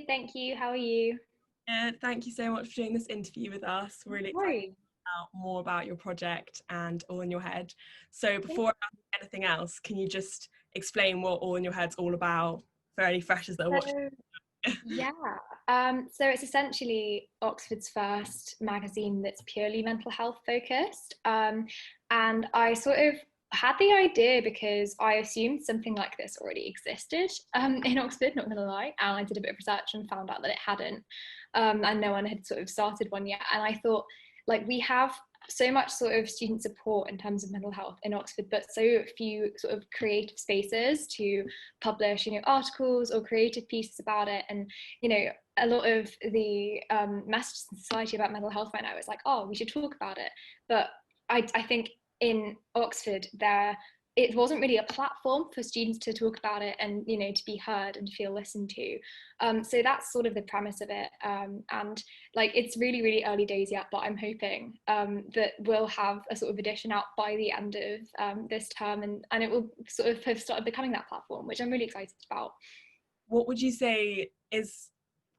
good, thank you. How are you? Thank you so much for doing this interview with us. We're really excited to Sorry. find out more about your project and All in Your Head. So before I ask anything else, can you just explain what All in Your Head's all about for any freshers that are watching? So, yeah. So it's essentially Oxford's first magazine that's purely mental health focused. And I sort of had the idea because I assumed something like this already existed in Oxford, not gonna lie. And I did a bit of research and found out that it hadn't. And no one had sort of started one yet. And I thought, like, we have so much sort of student support in terms of mental health in Oxford, but so few sort of creative spaces to publish, articles or creative pieces about it. And, a lot of the messages in society about mental health right now is like, oh, we should talk about it. But I think in Oxford, it wasn't really a platform for students to talk about it and to be heard and to feel listened to. So that's sort of the premise of it, and like it's really really early days yet, but I'm hoping that we'll have a sort of edition out by the end of this term, and it will sort of have started becoming that platform, which I'm really excited about. What would you say is,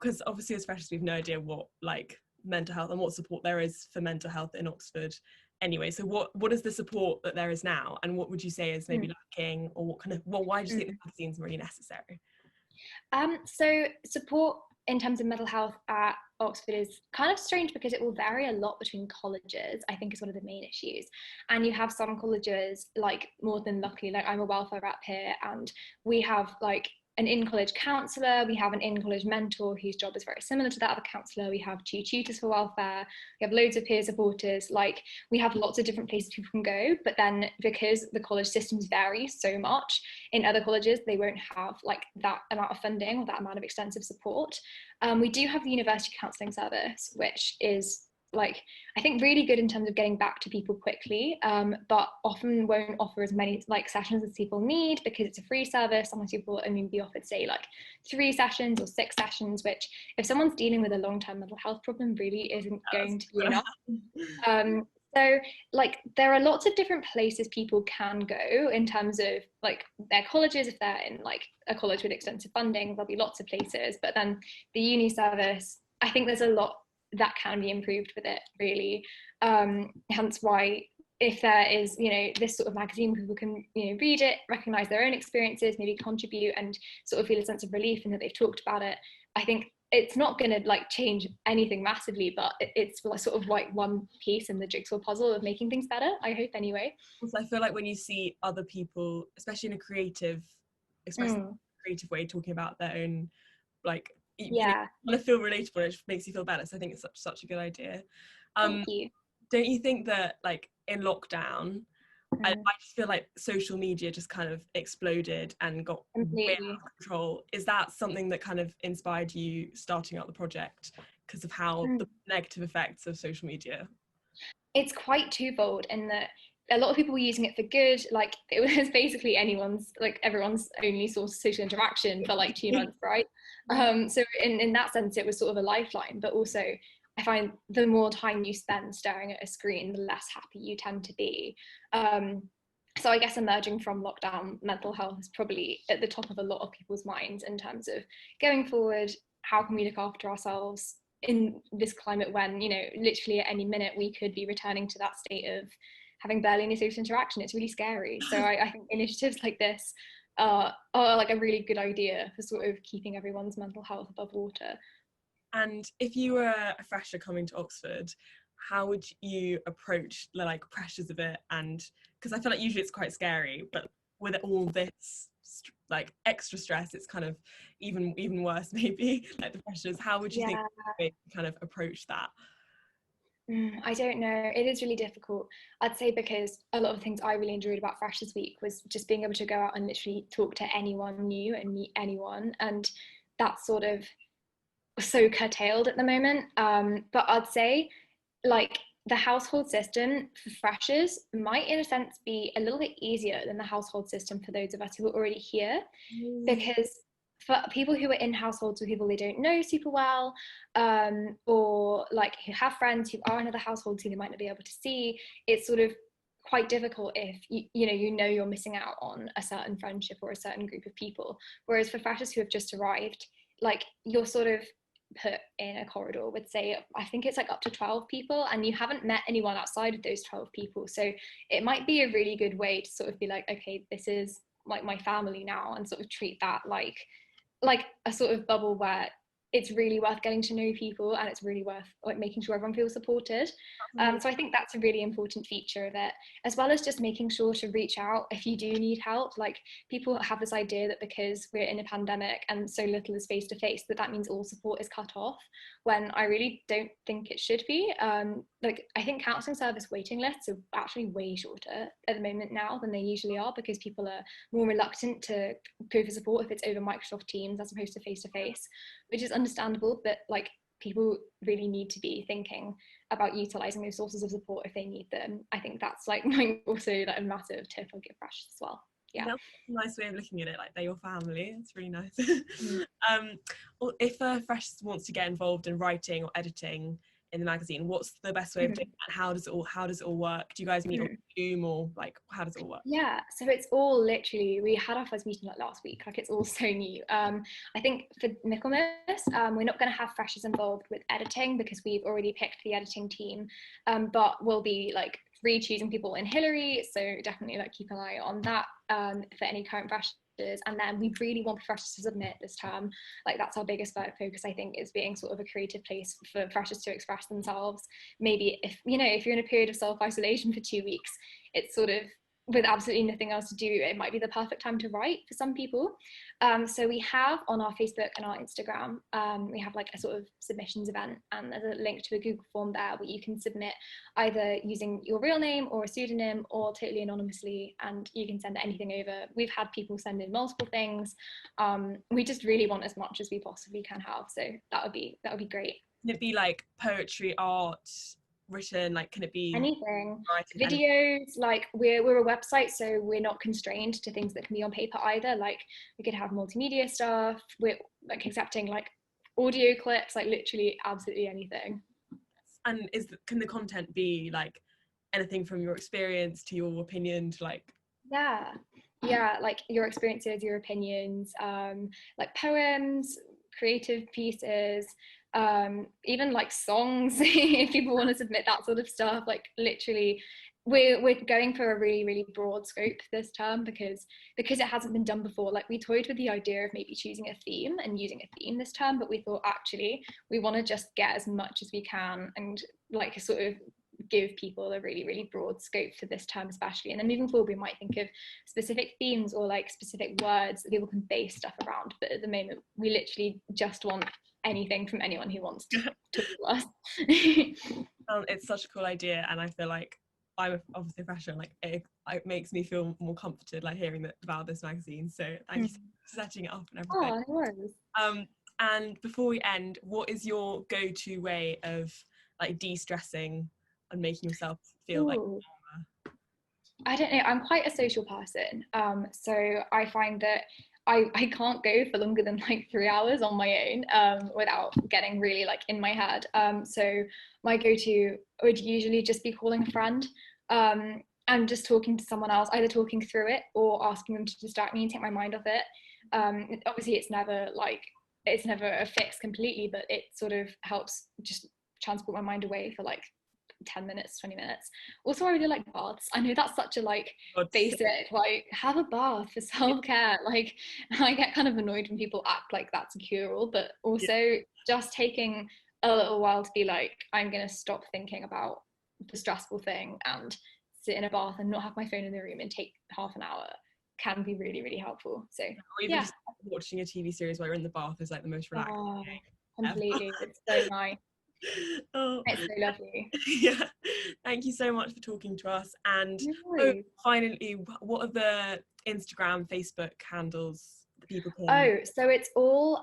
because obviously as freshers we've no idea what like mental health and what support there is for mental health in Oxford anyway, so what is the support that there is now, and what would you say is maybe lacking, or why do you think the magazine's really necessary? So support in terms of mental health at Oxford is kind of strange because it will vary a lot between colleges, I think, is one of the main issues. And you have some colleges, like more than luckily, like I'm a welfare rep here, and we have like an in-college counsellor, we have an in-college mentor whose job is very similar to that of a counsellor, we have 2 tutors for welfare, we have loads of peer supporters, like we have lots of different places people can go. But then because the college systems vary so much, in other colleges they won't have like that amount of funding or that amount of extensive support. We do have the university counselling service, which is like I think really good in terms of getting back to people quickly, but often won't offer as many like sessions as people need because it's a free service. Sometimes people will only be offered say like 3 sessions or 6 sessions, which if someone's dealing with a long-term mental health problem really isn't going to be enough. So like there are lots of different places people can go in terms of like their colleges. If they're in like a college with extensive funding, there'll be lots of places, but then the uni service, I think there's a lot that can be improved with it really. Hence why if there is this sort of magazine, people can read it, recognize their own experiences, maybe contribute and sort of feel a sense of relief in that they've talked about it. I think it's not going to like change anything massively, but it's like sort of like one piece in the jigsaw puzzle of making things better, I hope anyway. Also, I feel like when you see other people, especially in a creative way, talking about their own like you Yeah. want to feel relatable, it makes you feel better. So I think it's such a good idea. Thank you. Don't you think that like in lockdown, I just feel like social media just kind of exploded and got way out of control? Is that something that kind of inspired you starting out the project because of how the negative effects of social media? It's quite twofold in that a lot of people were using it for good. Like it was basically everyone's only source of social interaction for like 2 months, right? So in that sense it was sort of a lifeline, but also I find the more time you spend staring at a screen, the less happy you tend to be. So I guess emerging from lockdown, mental health is probably at the top of a lot of people's minds in terms of going forward, how can we look after ourselves in this climate when literally at any minute we could be returning to that state of having barely any social interaction. It's really scary. So I think initiatives like this are like a really good idea for sort of keeping everyone's mental health above water. And if you were a fresher coming to Oxford, how would you approach the like pressures of it? And because I feel like usually it's quite scary, but with all this like extra stress, it's kind of even worse maybe, like the pressures. How would you think you kind of approach that? I don't know. It is really difficult. I'd say because a lot of things I really enjoyed about Freshers Week was just being able to go out and literally talk to anyone new and meet anyone, and that's sort of so curtailed at the moment. But I'd say like the household system for freshers might in a sense be a little bit easier than the household system for those of us who are already here, because for people who are in households with people they don't know super well, or like who have friends who are in other households who they might not be able to see, it's sort of quite difficult if you're missing out on a certain friendship or a certain group of people. Whereas for freshers who have just arrived, like you're sort of put in a corridor with, say, I think it's like up to 12 people, and you haven't met anyone outside of those 12 people. So it might be a really good way to sort of be like, okay, this is like my family now, and sort of treat that like a sort of bubble where it's really worth getting to know people, and it's really worth like making sure everyone feels supported. So I think that's a really important feature of it, as well as just making sure to reach out if you do need help. Like, people have this idea that because we're in a pandemic and so little is face to face, that means all support is cut off, when I really don't think it should be. Like, I think counselling service waiting lists are actually way shorter at the moment now than they usually are, because people are more reluctant to go for support if it's over Microsoft Teams as opposed to face, which is understandable. But like, people really need to be thinking about utilising those sources of support if they need them. I think that's like also like a massive tip I'll give freshers as well. Yeah, that's a nice way of looking at it, like they're your family. It's really nice. Well, if a freshers wants to get involved in writing or editing in the magazine, what's the best way of doing that? How does it all work? Do you guys meet on Zoom, or like, how does it all work? Yeah, so it's all literally, we had our first meeting like last week, like it's all so new. I think for Michaelmas, we're not going to have freshers involved with editing because we've already picked the editing team, but we'll be like re-choosing people in Hillary, so definitely like keep an eye on that for any current freshers. And then we really want freshers to submit this term. Like, that's our biggest focus, I think, is being sort of a creative place for freshers to express themselves. Maybe if you're in a period of self-isolation for 2 weeks, it's sort of with absolutely nothing else to do, it might be the perfect time to write for some people. So we have on our Facebook and our Instagram, we have like a sort of submissions event, and there's a link to a Google form there where you can submit either using your real name or a pseudonym or totally anonymously, and you can send anything over. We've had people send in multiple things. We just really want as much as we possibly can have, so that would be great. Can it be like poetry, art, written? Like, can it be anything? writing, Videos, like we're a website, so we're not constrained to things that can be on paper either. Like, we could have multimedia stuff, we're like accepting like audio clips, like literally absolutely anything. And can the content be like anything from your experience to your opinion to like... Yeah, like your experiences, your opinions, like poems, creative pieces, even like songs if people want to submit that sort of stuff. Like, literally, we're going for a really, really broad scope this term, because it hasn't been done before. Like, we toyed with the idea of maybe choosing a theme and using a theme this term, but we thought actually we want to just get as much as we can and like sort of give people a really, really broad scope for this term especially. And then moving forward, we might think of specific themes or like specific words that people can base stuff around. But at the moment, we literally just want anything from anyone who wants to talk to us. It's such a cool idea, and I feel like I'm obviously a fresher, like it makes me feel more comforted like hearing about this magazine. So thank you for setting it up and everything. Oh, no worries. And before we end, what is your go-to way of like de-stressing and making yourself feel like calmer? I don't know, I'm quite a social person, so I find that I can't go for longer than like 3 hours on my own without getting really like in my head. So my go-to would usually just be calling a friend and just talking to someone else, either talking through it or asking them to distract me and take my mind off it. Obviously it's never a fix completely, but it sort of helps just transport my mind away for like 10 minutes, 20 minutes. Also, I really like baths. I know that's such a like basic, like, have a bath for self-care. Like, I get kind of annoyed when people act like that's a cure-all, but also just taking a little while to be like, I'm gonna stop thinking about the stressful thing and sit in a bath and not have my phone in the room and take half an hour can be really, really helpful. So or even just watching a TV series while you're in the bath is like the most relaxing thing completely ever. It's so nice. Oh, it's so lovely. Yeah, thank you so much for talking to us. And finally, what are the Instagram, Facebook handles that people can... so it's all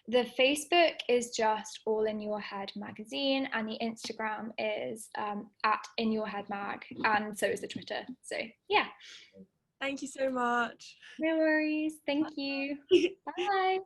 the Facebook is just All in Your Head magazine, and the Instagram is at In Your Head Mag, and so is the Twitter. So yeah, thank you so much. No worries, thank you. Bye.